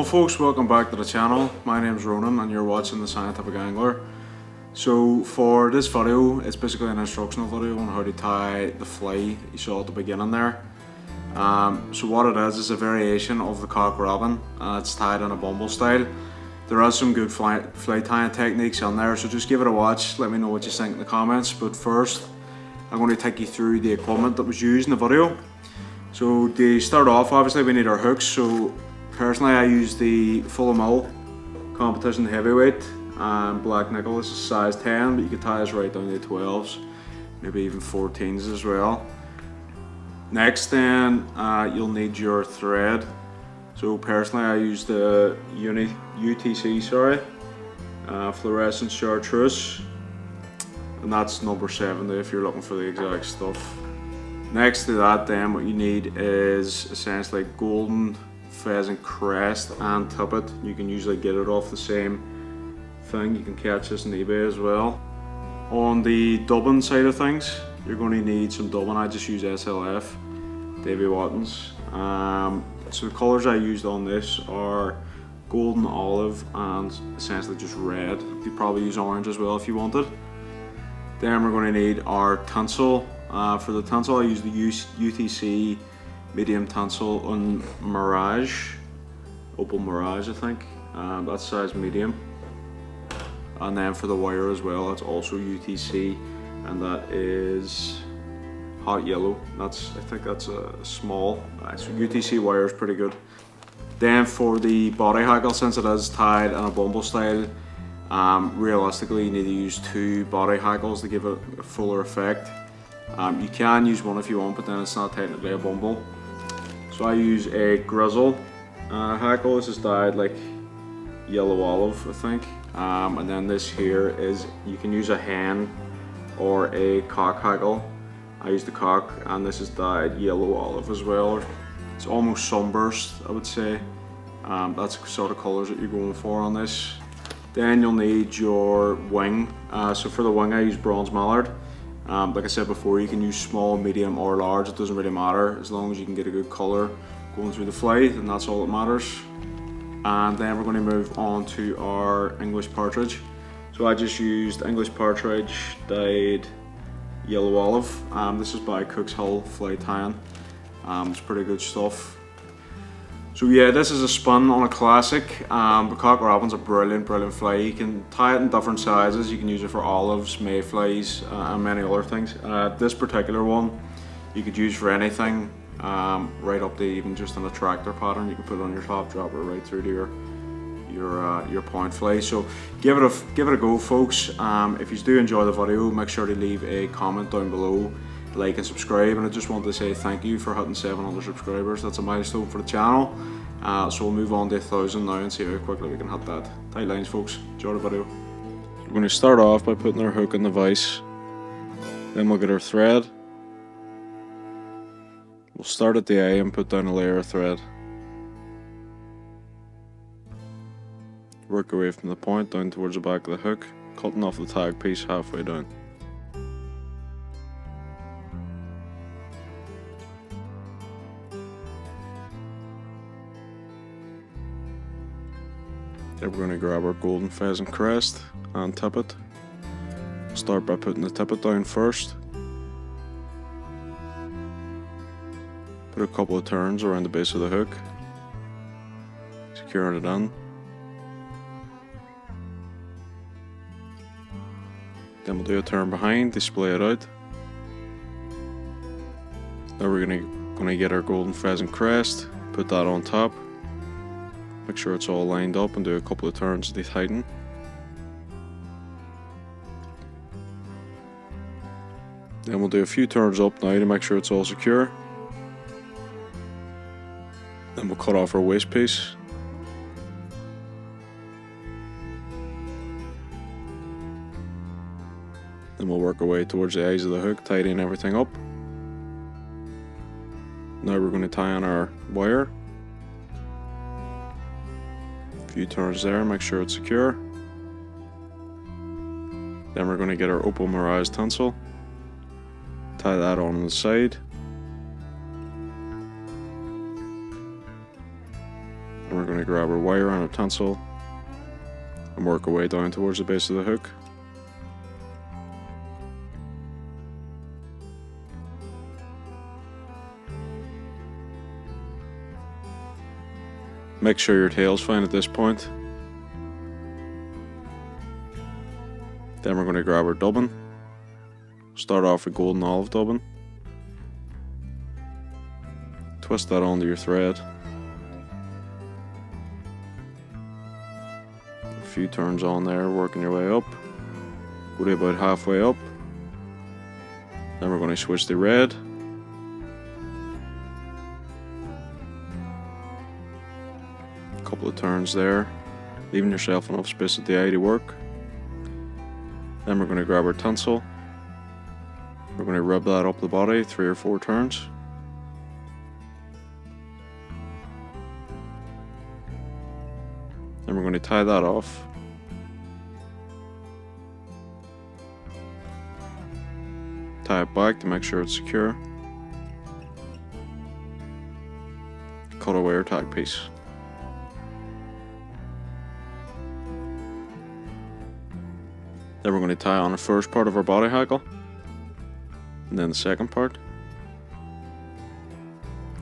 folks, welcome back to the channel. My name's Ronan and you're watching The Scientific Angler. So for this video, it's basically an instructional video on how to tie the fly you saw at the beginning there. So what it is a variation of the Cock Robin, and it's tied in a bumble style. There are some good fly tying techniques in there, so just give it a watch, let me know what you think in the comments. But first, I'm going to take you through the equipment that was used in the video. So to start off, obviously we need our hooks. So personally I use the Full Mill Competition Heavyweight black nickel. This is size 10, but you can tie this right down to 12s, maybe even 14s as well. Next then, you'll need your thread. So personally I use the UTC fluorescent chartreuse, and that's number 70 if you're looking for the exact stuff. Next to that then, what you need is essentially golden pheasant crest and tippet. You can usually get it off the same thing. You can catch this on eBay as well. On the dubbing side of things, you're going to need some dubbing. I just use SLF, Davy Wottons. So the colours I used on this are golden, olive, and essentially just red. You could probably use orange as well if you wanted. Then we're going to need our tinsel. For the tinsel I use the UTC medium tinsel on Mirage, Opal Mirage I think, that's size medium. And then for the wire as well, that's also UTC, and that is hot yellow. I think that's a small, so UTC wire is pretty good. Then for the body hackle, since it is tied in a bumble style, realistically you need to use 2 body hackles to give it a fuller effect. You can use one if you want, but then it's not technically a bumble. So I use a Grizzle hackle. This is dyed like yellow olive I think. And then this here is, you can use a hen or a cock hackle. I use the cock, and this is dyed yellow olive as well. It's almost sunburst I would say. That's the sort of colours that you're going for on this. Then you'll need your wing. So for the wing I use bronze Mallard. Like I said before, you can use small, medium or large, it doesn't really matter, as long as you can get a good colour going through the fly, and that's all that matters. And then we're going to move on to our English Partridge. So I just used English Partridge dyed yellow olive. This is by Cook's Hill Fly Tying. It's pretty good stuff. So yeah, this is a spun on a classic. The Cock Robin's a brilliant fly. You can tie it in different sizes. You can use it for olives, mayflies, and many other things. This particular one, you could use for anything, right up to even just an attractor pattern. You can put it on your top, drop it right through to your point fly. So give it a go, folks. If you do enjoy the video, make sure to leave a comment down below, like and subscribe. And I just want to say thank you for hitting 700 subscribers. That's a milestone for the channel. So we'll move on to 1,000 now and see how quickly we can hit that. Tight lines, folks. Enjoy the video. We're going to start off by putting our hook in the vise. Then we'll get our thread. We'll start at the eye and put down a layer of thread. Work away from the point down towards the back of the hook, cutting off the tag piece halfway down. Then we're going to grab our golden pheasant crest and tippet. Start by putting the tippet down first. Put a couple of turns around the base of the hook, securing it in. Then we'll do a turn behind to splay it out. Now we're going to get our golden pheasant crest, put that on top. Make sure it's all lined up and do a couple of turns to tighten. Then we'll do a few turns up now to make sure it's all secure. Then we'll cut off our waist piece. Then we'll work our way towards the eyes of the hook, tidying everything up. Now we're going to tie on our wire. Few turns there, make sure it's secure. Then we're going to get our Opal Mirage tinsel, tie that on the side, and we're going going to grab our wire and our tinsel and work our way down towards the base of the hook. Make sure your tail's fine at this point. Then we're going to grab our dubbin. Start off with golden olive dubbin. Twist that onto your thread. A few turns on there, working your way up. Go to about halfway up. Then we're going to switch to red. A couple of turns there, leaving yourself enough space at the eye to work. Then we're going to grab our tinsel. We're going to rub that up the body 3 or 4 turns. Then we're going to tie that off. Tie it back to make sure it's secure. Cut away our tag piece. Then we're going to tie on the first part of our body hackle, and then the second part.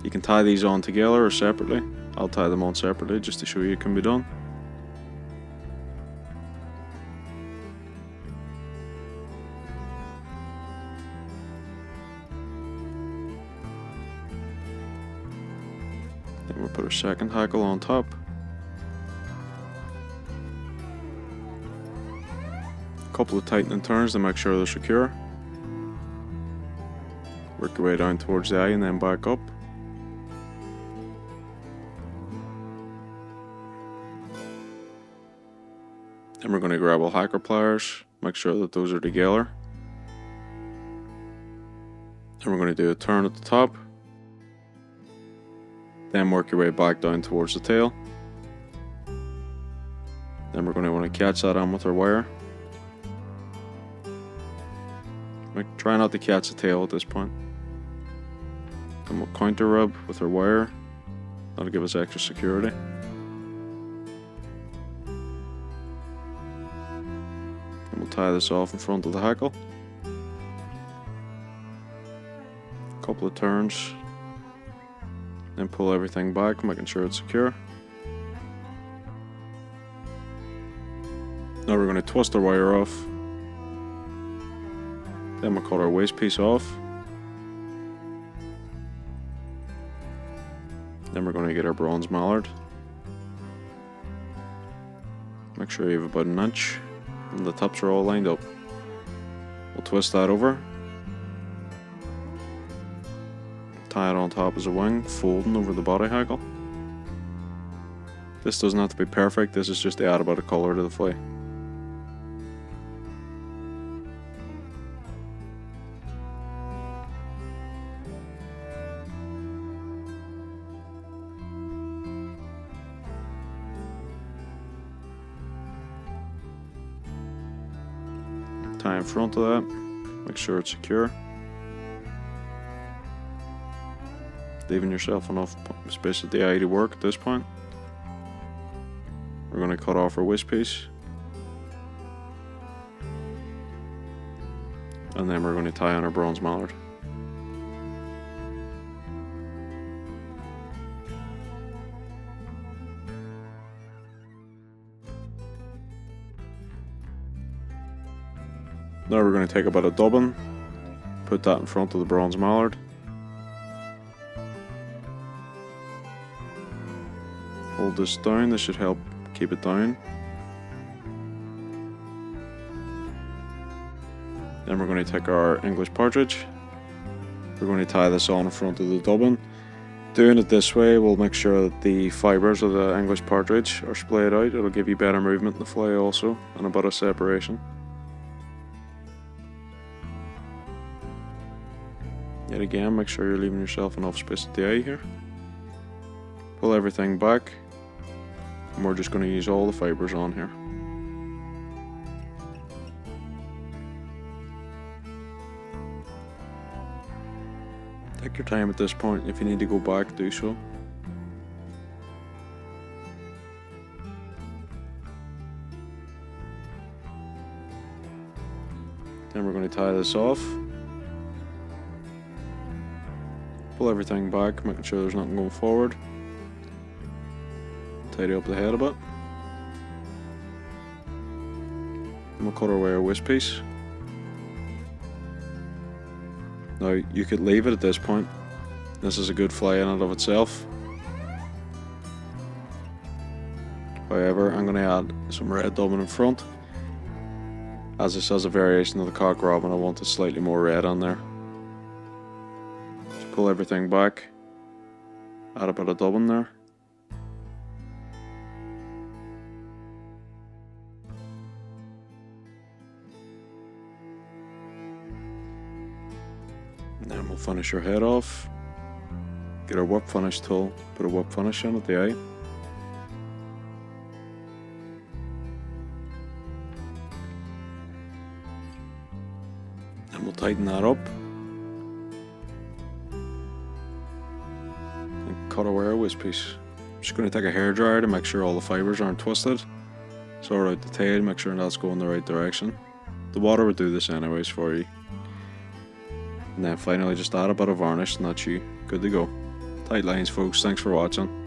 You can tie these on together or separately. I'll tie them on separately just to show you it can be done. Then we'll put our second hackle on top. Couple of tightening turns to make sure they're secure. Work your way down towards the eye and then back up. Then we're going to grab our hacker pliers, make sure that those are together. Then we're going to do a turn at the top. Then work your way back down towards the tail. Then we're going to want to catch that on with our wire. Try not to catch the tail at this point. Then we'll counter rub with our wire. That'll give us extra security. And we'll tie this off in front of the hackle. A couple of turns. Then pull everything back, making sure it's secure. Now we're going to twist our wire off. Then we'll cut our waist piece off. Then we're going to get our bronze mallard. Make sure you have about an inch and the tops are all lined up. We'll twist that over. Tie it on top as a wing, folding over the body hackle. This doesn't have to be perfect, this is just to add a bit of colour to the flea. Tie in front of that, make sure it's secure. Leaving yourself enough space at the eye to work at this point. We're going to cut off our waist piece. And then we're going to tie on our bronze mallard. Now we're going to take about a dubbin, put that in front of the bronze mallard. Hold this down, this should help keep it down. Then we're going to take our English partridge. We're going to tie this on in front of the dubbin. Doing it this way will make sure that the fibres of the English partridge are splayed out. It'll give you better movement in the fly also, and a bit of separation. Yet again, make sure you're leaving yourself enough space at the eye here. Pull everything back, and we're just going to use all the fibres on here. Take your time at this point. If you need to go back, do so. Then we're going to tie this off. Pull everything back, making sure there's nothing going forward. Tidy up the head a bit. And we'll cut away our wisp piece. Now you could leave it at this point. This is a good fly in and of itself. However, I'm going to add some red dubbing in front. As this has a variation of the Cock Robin, I want it slightly more red on there. So pull everything back. Add a bit of dubbing there. And then we'll finish our head off. Get our whip finish tool, put a whip finish in at the eye. And we'll tighten that up. And cut away our wisp piece. I'm just going to take a hairdryer to make sure all the fibres aren't twisted. Sort out the tail, make sure that's going the right direction. The water would do this anyways for you. And then finally just add a bit of varnish and that's you good to go. Tight lines folks, thanks for watching.